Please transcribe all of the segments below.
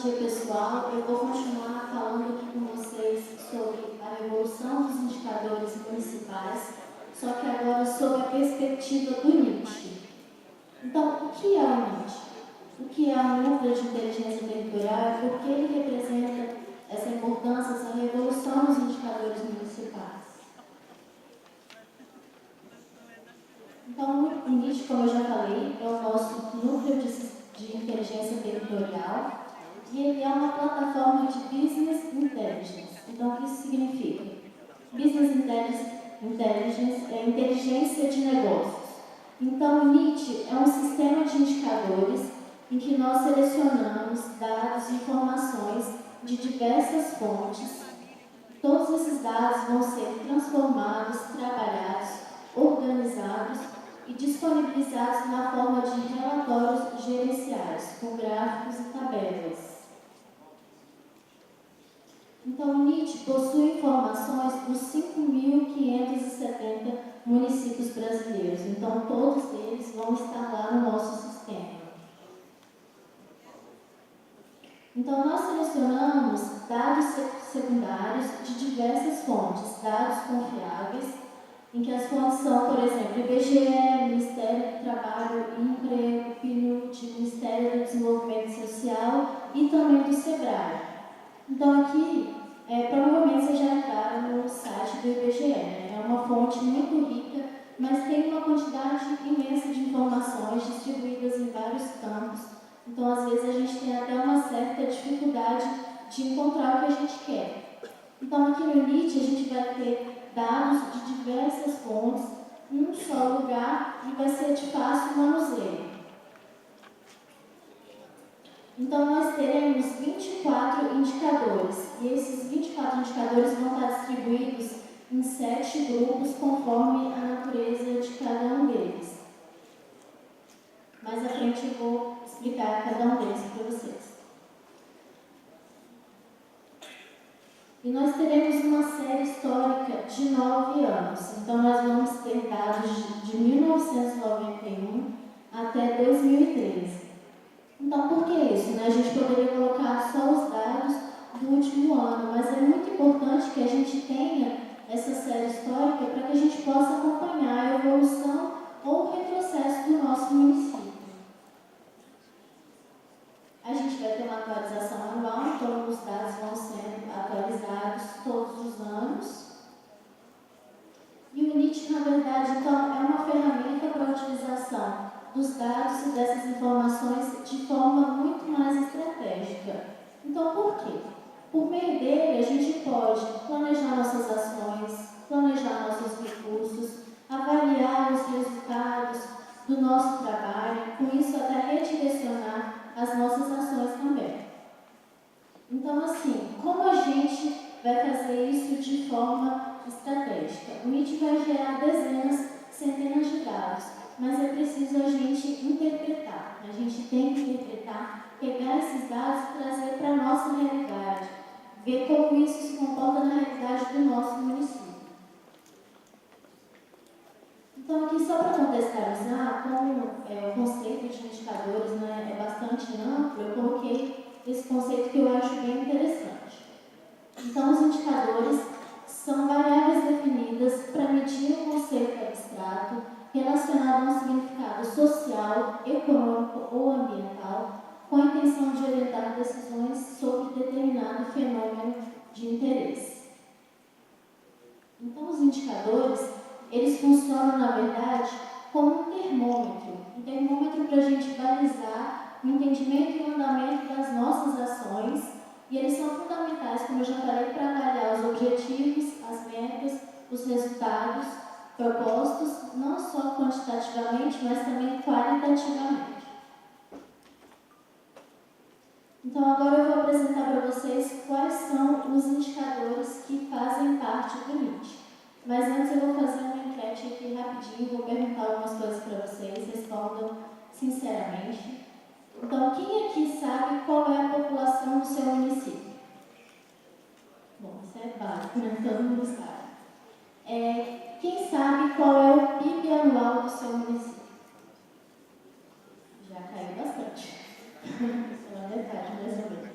dia, pessoal. Eu vou continuar falando aqui com vocês sobre a evolução dos indicadores municipais, só que agora sob a perspectiva do NIT. Então, o que é o NIT? O que é o Núcleo de Inteligência Territorial e por que ele representa essa importância, essa revolução dos indicadores municipais? Então, o NIT, como eu já falei, é o nosso Núcleo de Inteligência Territorial e ele é uma plataforma de Business Intelligence. Então, o que isso significa? Business Intelligence é inteligência de negócios. Então, o NIT é um sistema de indicadores em que nós selecionamos dados e informações de diversas fontes. Todos esses dados vão ser transformados, trabalhados, organizados e disponibilizados na forma de relatórios gerenciais, com gráficos e tabelas. Então, o NIT possui informações dos 5.570 municípios brasileiros. Então, todos eles vão estar lá no nosso sistema. Então, nós selecionamos dados secundários de diversas fontes, dados confiáveis, em que as fontes são, por exemplo, IBGE, Ministério do Trabalho e Emprego, PNUD, Ministério do Desenvolvimento Social e também do SEBRAE. Então, aqui, provavelmente vocês já entraram no site do IBGE, né? É uma fonte muito rica, mas tem uma quantidade imensa de informações distribuídas em vários campos. Então, às vezes, a gente tem até uma certa dificuldade de encontrar o que a gente quer. Então, aqui no NIT, a gente vai ter dados de diversas fontes em um só lugar e vai ser de fácil manuseio. Então, nós teremos 24 indicadores, e esses 24 indicadores vão estar distribuídos em 7 grupos, conforme a natureza de cada um deles. Mais à frente eu vou explicar cada um deles para vocês. E nós teremos uma série histórica de 9 anos. Então, nós vamos ter dados de 1991 até 2013. Então, por que isso? Né? A gente poderia colocar só os dados do último ano, mas é muito importante que a gente tenha essa série histórica para que a gente possa acompanhar a evolução ou o retrocesso do nosso município. A gente vai ter uma atualização anual, então os dados vão sendo atualizados todos os anos. E o NIT, na verdade, então, é uma ferramenta para a utilização dos dados e dessas informações de forma muito mais estratégica. Então, por quê? Por meio dele, a gente pode planejar nossas ações, planejar nossos recursos, avaliar os resultados do nosso trabalho, com isso até redirecionar as nossas ações também. Então, assim, como a gente vai fazer isso de forma estratégica? O NIT vai gerar dezenas, centenas de dados, mas é preciso a gente interpretar. A gente tem que interpretar, pegar esses dados e trazer para a nossa realidade, ver como isso se comporta na realidade do nosso município. Então, aqui só para contextualizar, como o conceito de indicadores, né, é bastante amplo, eu coloquei esse conceito que eu acho bem interessante. Então, os indicadores são variáveis definidas para medir um conceito abstrato relacionado a um significado social, econômico ou ambiental, com a intenção de orientar decisões sobre determinado fenômeno de interesse. Então, os indicadores, eles funcionam, na verdade, como um termômetro para a gente balizar o entendimento e o andamento das nossas ações, e eles são fundamentais, como eu já falei, para avaliar os objetivos, as metas, os resultados propostos, não só quantitativamente, mas também qualitativamente. Então, agora eu vou apresentar para vocês quais são os indicadores que fazem parte do NIT. Mas antes eu vou fazer uma enquete aqui rapidinho, vou perguntar algumas coisas para vocês, respondam sinceramente. Então, quem aqui sabe qual é a população do seu município? Bom, isso é básico, né? Todo mundo sabe. Quem sabe qual é o PIB anual do seu município? Já caiu bastante. Pela metade, mais ou menos.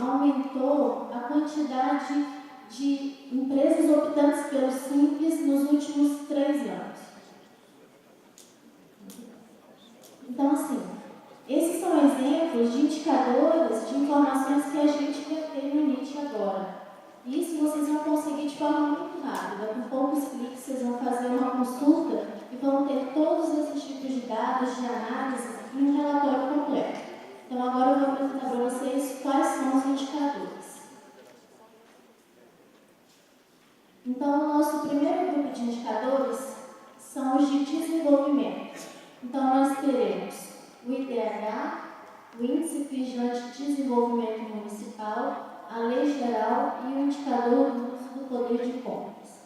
aumentou a quantidade de empresas optantes pelo Simples nos últimos 3 anos. Então, assim, esses são exemplos de indicadores, de informações que a gente vai ter no NIT agora. Isso vocês vão conseguir de forma muito rápida. Com poucos cliques, vocês vão fazer uma consulta e vão ter todos esses tipos de dados, de análise em um relatório completo. Então, agora eu vou apresentar para vocês quais são os indicadores. Então, o nosso primeiro grupo de indicadores são os de desenvolvimento. Então, nós teremos o IDH, o Índice Fijan de Desenvolvimento Municipal, a Lei Geral e o Indicador do Uso do Poder de Compras.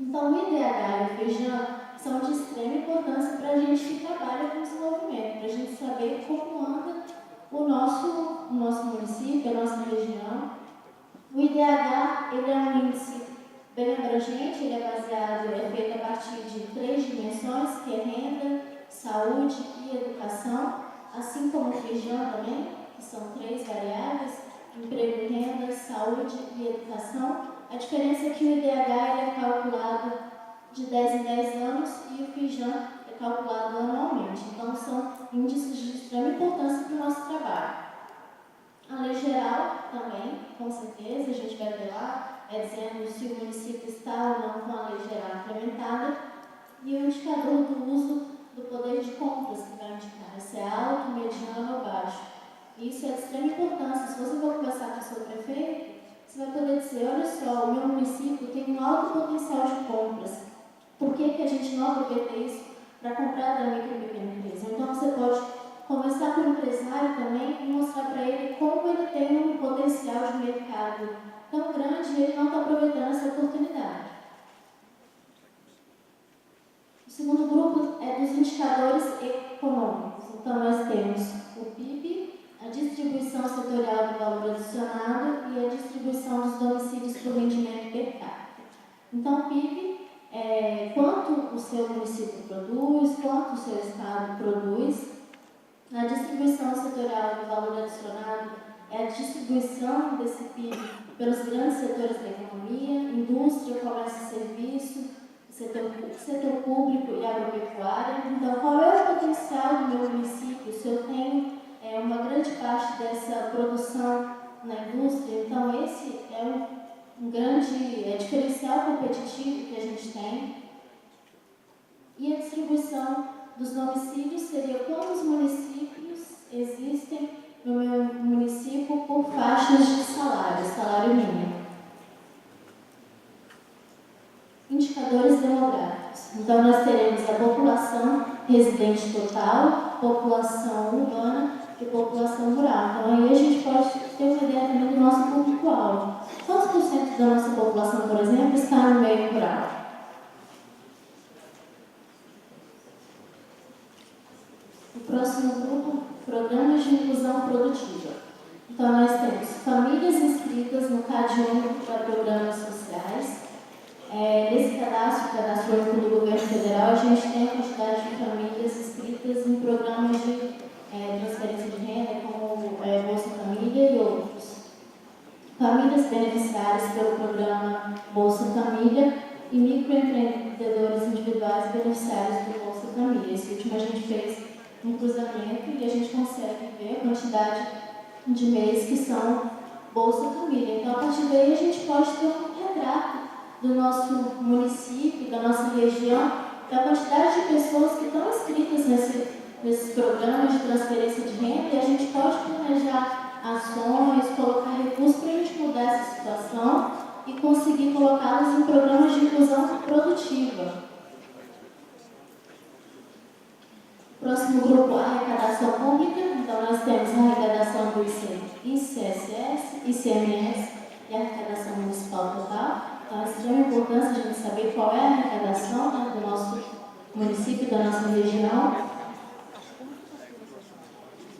Então, o IDH e o Fijan são de extrema importância para a gente que trabalha com desenvolvimento, para a gente saber como anda o nosso município, a nossa região. O IDH ele é um índice bem abrangente, ele é feito a partir de 3 dimensões, que é renda, saúde e educação, assim como o Fijan também, que são 3 variáveis, emprego e renda, saúde e educação. A diferença é que o IDH ele é calculado de 10 em 10 anos e o Fijan é calculado anualmente. Então, são índices de extrema importância para o nosso trabalho. A Lei Geral também, com certeza, a gente vai ver lá, dizendo se o município está ou não com a Lei Geral implementada, e o indicador do uso do poder de compras, que vai indicar se é alto, mediano ou baixo. Isso é de extrema importância. Se você for conversar com o seu prefeito, você vai poder dizer, olha só, o meu município tem um alto potencial de compras. Por que a gente não aproveita isso para comprar da micro e pequena empresa? Então você pode conversar com o empresário também e mostrar para ele como ele tem um potencial de mercado tão grande e ele não está aproveitando essa oportunidade. O segundo grupo é dos indicadores econômicos. Então, nós temos o PIB, a distribuição setorial do valor adicionado e a distribuição dos domicílios por rendimento per capita. Então, o PIB é quanto o seu município produz, quanto o seu estado produz. A distribuição setorial do valor adicionado é a distribuição desse PIB pelos grandes setores da economia, indústria, comércio e serviço, setor público e agropecuária. Então, qual é o potencial do meu município? Se eu tenho uma grande parte dessa produção na indústria, então esse é um grande diferencial competitivo que a gente tem. E a distribuição dos domicílios seria quantos municípios existem no meu município por faixas de salário mínimo. Indicadores demográficos. Então, nós teremos a população residente total, população urbana e população rural. Então, aí a gente pode ter uma ideia também do nosso público-alvo. Quantos por cento da nossa população, por exemplo, está no meio rural? O próximo grupo, programas de inclusão produtiva. Então, nós temos famílias inscritas no CAD único para programas sociais. Nesse cadastro único do governo federal, a gente tem a quantidade de famílias inscritas em programas de transferência de renda, como Bolsa Família e outros. Famílias beneficiárias pelo programa Bolsa Família e microempreendedores individuais beneficiários do Bolsa Família. Esse último a gente fez um cruzamento e a gente consegue ver a quantidade de mês que são Bolsa Família. Então, a partir daí, a gente pode ter um retrato do nosso município, da nossa região, da quantidade de pessoas que estão inscritas nesses programas de transferência de renda, e a gente pode planejar ações, colocar recursos para a gente mudar essa situação e conseguir colocá-los em programas de inclusão produtiva. Próximo grupo, arrecadação pública. Então, nós temos a arrecadação do ICSS, ICMS e a arrecadação municipal total. Então, é de extrema importância a gente saber qual é a arrecadação do nosso município, da nossa região.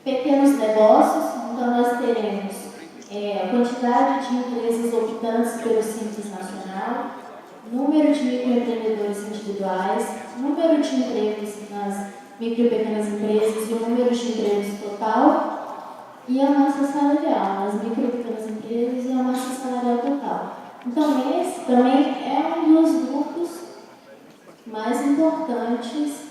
Pequenos negócios. Então, nós teremos a quantidade de empresas optantes pelo Simples Nacional, número de microempreendedores individuais, número de empregos nas micro e pequenas empresas e o número de empregos total. e a massa salarial, as micro e pequenas empresas e a massa salarial total. Então, esse também é um dos grupos mais importantes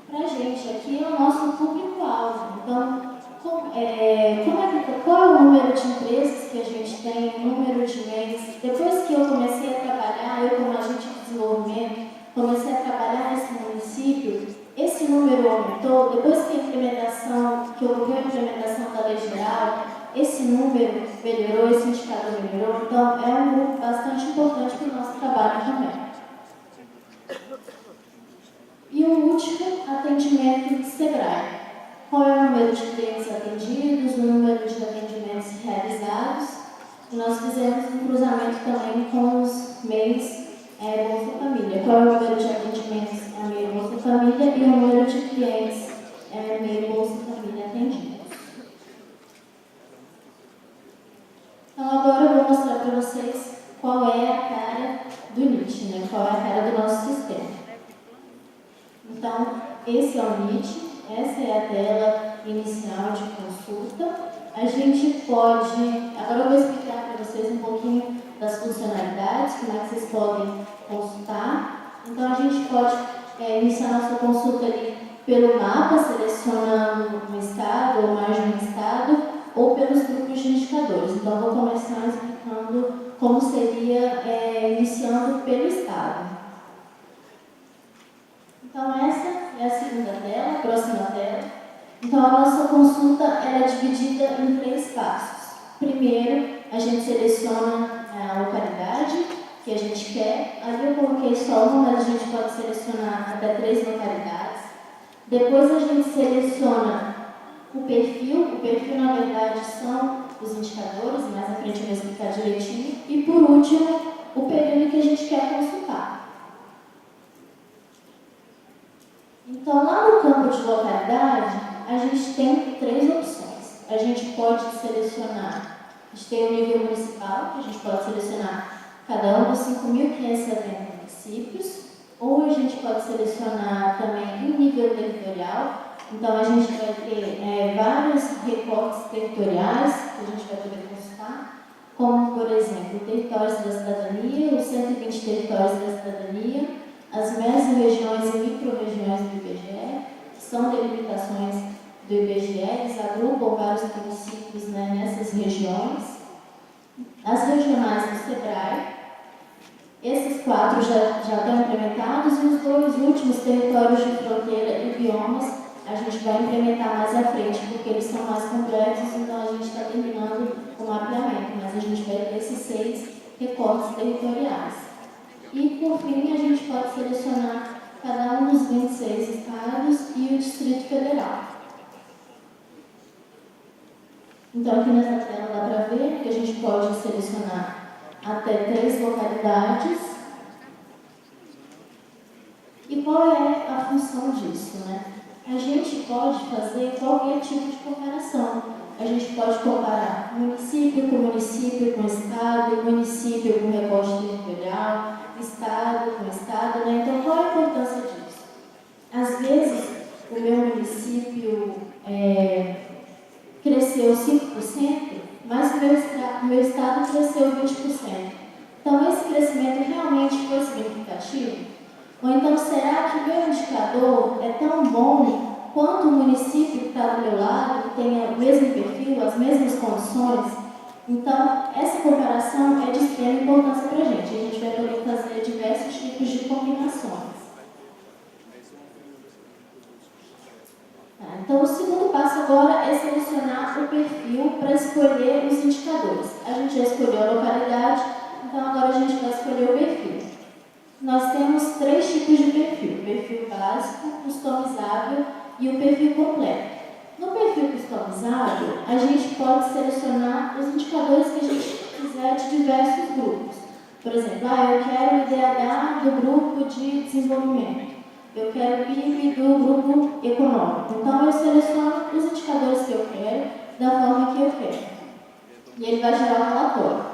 para a gente. Aqui é o nosso público-alvo. Então, qual é o número de empresas que a gente tem, o número de mês? Depois que eu comecei a trabalhar, eu como agente de desenvolvimento, comecei a trabalhar nesse município, esse número aumentou. Depois que ocorreu a implementação da lei geral, esse número melhorou, esse indicador melhorou. Então, é um grupo bastante importante para o nosso trabalho também. E o último, atendimento de SEBRAE. Qual é o número de clientes atendidos, o número de atendimentos realizados. E nós fizemos um cruzamento também com os MEIs Bolsa Família. Qual é o número de atendimentos MEI Bolsa Família e o número de clientes MEI Bolsa Família atendidos. Então agora eu vou mostrar para vocês qual é a cara do NIT, né? Qual é a cara do nosso sistema. Então, esse é o NIT, essa é a tela inicial de consulta. A gente pode, agora eu vou explicar para vocês um pouquinho das funcionalidades, como é que vocês podem consultar. Então, a gente pode iniciar nossa consulta ali pelo mapa, selecionando um estado ou mais de um estado, ou pelos grupos de indicadores. Então, eu vou começar explicando como seria iniciando pelo estado. Então, essa é a segunda tela, a próxima tela. Então, a nossa consulta é dividida em 3 passos. Primeiro, a gente seleciona a localidade que a gente quer. Ali eu coloquei só uma, mas a gente pode selecionar até 3 localidades. Depois, a gente seleciona o perfil. O perfil, na verdade, são os indicadores, mais à frente eu vou explicar direitinho. E, por último, o período que a gente quer consultar. Então, lá no campo de localidade, a gente tem 3 opções. A gente pode selecionar, a gente tem o nível municipal, que a gente pode selecionar cada um dos 5.570 municípios, ou a gente pode selecionar também o nível territorial. Então, a gente vai ter vários recortes territoriais que a gente vai poder consultar, como, por exemplo, territórios da cidadania, os 120 territórios da cidadania, as mesorregiões e micro-regiões do IBGE, que são delimitações do IBGE, eles agrupam vários municípios nessas regiões. As regionais do SEBRAE, esses 4 já estão implementados, e os 2 últimos, territórios de fronteira e biomas, a gente vai implementar mais à frente, porque eles são mais complexos, então a gente está terminando o mapeamento, mas a gente vai ter esses 6 recortes territoriais. E, por fim, a gente pode selecionar cada um dos 26 estados e o Distrito Federal. Então, aqui nessa tela dá para ver que a gente pode selecionar até 3 localidades. E qual é a função disso, né? A gente pode fazer qualquer tipo de comparação. A gente pode comparar município com estado, município com recorte territorial, estado com estado, né? Então, qual é a importância disso? Às vezes, o meu município cresceu 5%, mas o meu estado cresceu 20%. Então, esse crescimento realmente foi significativo? Ou então, será que o meu indicador é tão bom quanto o município que está do meu lado, que tem o mesmo perfil, as mesmas condições? Então, essa comparação é de extrema importância para a gente. A gente vai poder fazer diversos tipos de combinações. Então, o segundo passo agora é selecionar o perfil para escolher os indicadores. A gente já escolheu a localidade, então agora a gente vai escolher o perfil. Nós temos 3 tipos de perfil: o perfil básico, customizável e o perfil completo. No perfil customizável, a gente pode selecionar os indicadores que a gente quiser de diversos grupos. Por exemplo, eu quero o IDH do grupo de desenvolvimento, eu quero o PIB do grupo econômico. Então, eu seleciono os indicadores que eu quero, da forma que eu quero. E ele vai gerar um relatório.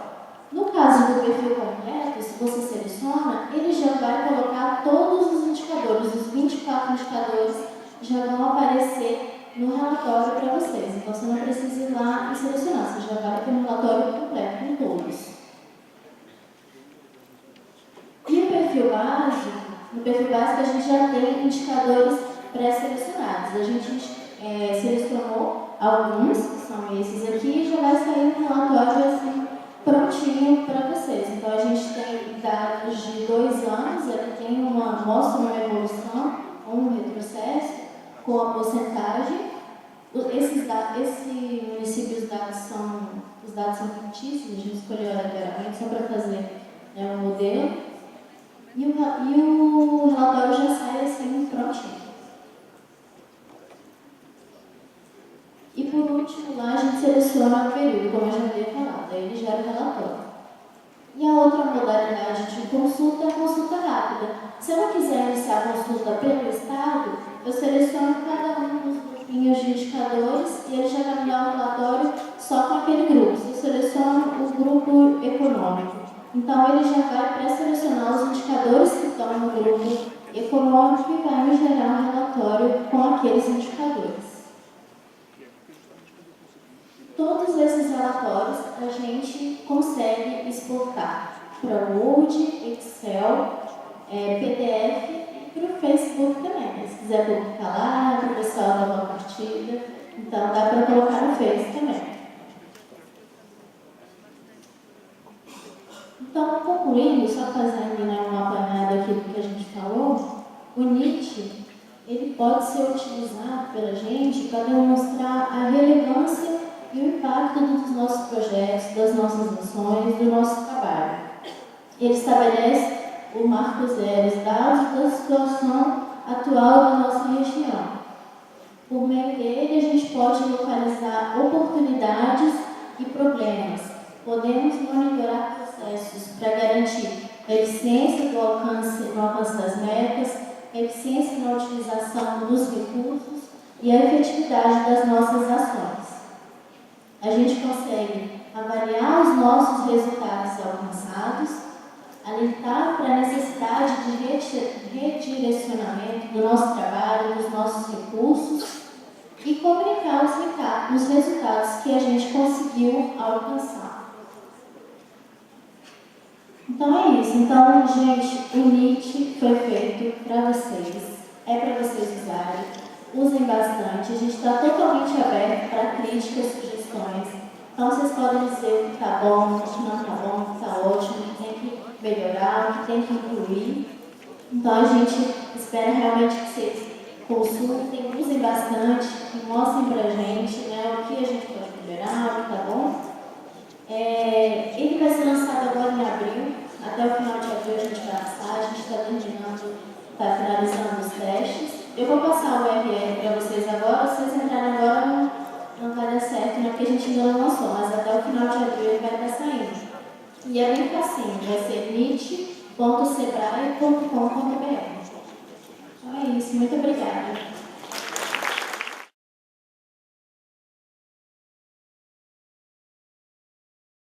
No caso do perfil completo, se você seleciona, ele já vai colocar todos os indicadores, os 24 indicadores já vão aparecer no relatório para vocês. Então, você não precisa ir lá e selecionar, você já vai ter um relatório completo com todos. E o perfil básico, no perfil básico a gente já tem indicadores pré-selecionados. A gente selecionou alguns, que são esses aqui, e já vai sair um relatório assim, prontinho para vocês. Então, a gente tem dados de 2 anos, ele tem mostra uma evolução, um retrocesso, com a porcentagem. Esse município, os dados são fictícios, a gente escolheu aleatoriamente só para fazer um modelo. E o relatório já sai assim, prontinho. E por último, lá a gente seleciona o período, como eu já havia falado, aí ele gera o relatório. E a outra modalidade de consulta é a consulta rápida. Se eu não quiser iniciar a consulta pelo Estado, eu seleciono cada um dos grupinhos de indicadores e ele já vai me dar um relatório só com aquele grupo. Se eu seleciono o grupo econômico, então ele já vai pré-selecionar os indicadores que estão no grupo econômico e vai me gerar um relatório com aqueles indicadores. Todos esses relatórios a gente consegue exportar para Word, Excel, PDF e para o Facebook também. Se quiser publicar lá, para o pessoal dar uma curtida, então dá para colocar no Face também. Então, concluindo, só fazendo uma apanhada aqui do que a gente falou, o NIT ele pode ser utilizado pela gente para demonstrar a relevância e o impacto dos nossos projetos, das nossas missões, do nosso trabalho. Ele estabelece o marco zero, os dados da situação atual da nossa região. Por meio dele, a gente pode localizar oportunidades e problemas. Podemos monitorar processos para garantir a eficiência no alcance das metas, a eficiência na utilização dos recursos e a efetividade das nossas ações. A gente consegue avaliar os nossos resultados alcançados, alertar para a necessidade de redirecionamento do nosso trabalho, dos nossos recursos e comunicar os resultados que a gente conseguiu alcançar. Então é isso. Então, gente, o NIT foi feito para vocês. É para vocês usarem. Usem bastante. A gente está totalmente aberto para críticas, sugestões. Então, vocês podem dizer o que está bom, o que não está bom, o que está ótimo, o que tem que melhorar, o que tem que incluir. Então, a gente espera realmente que vocês consultem, usem bastante e mostrem para a gente o que a gente pode melhorar, o que está bom. Ele vai ser lançado agora em abril. Até o final de abril a gente vai lançar. A gente está terminando, está finalizando os testes. Eu vou passar o URL para vocês agora. Se vocês entrarem agora, não vai dar certo, porque a gente ainda não lançou, mas até o final de abril ele vai estar saindo. E é bem facinho, vai ser nit.sebrae.com.br. Então é isso, muito obrigada.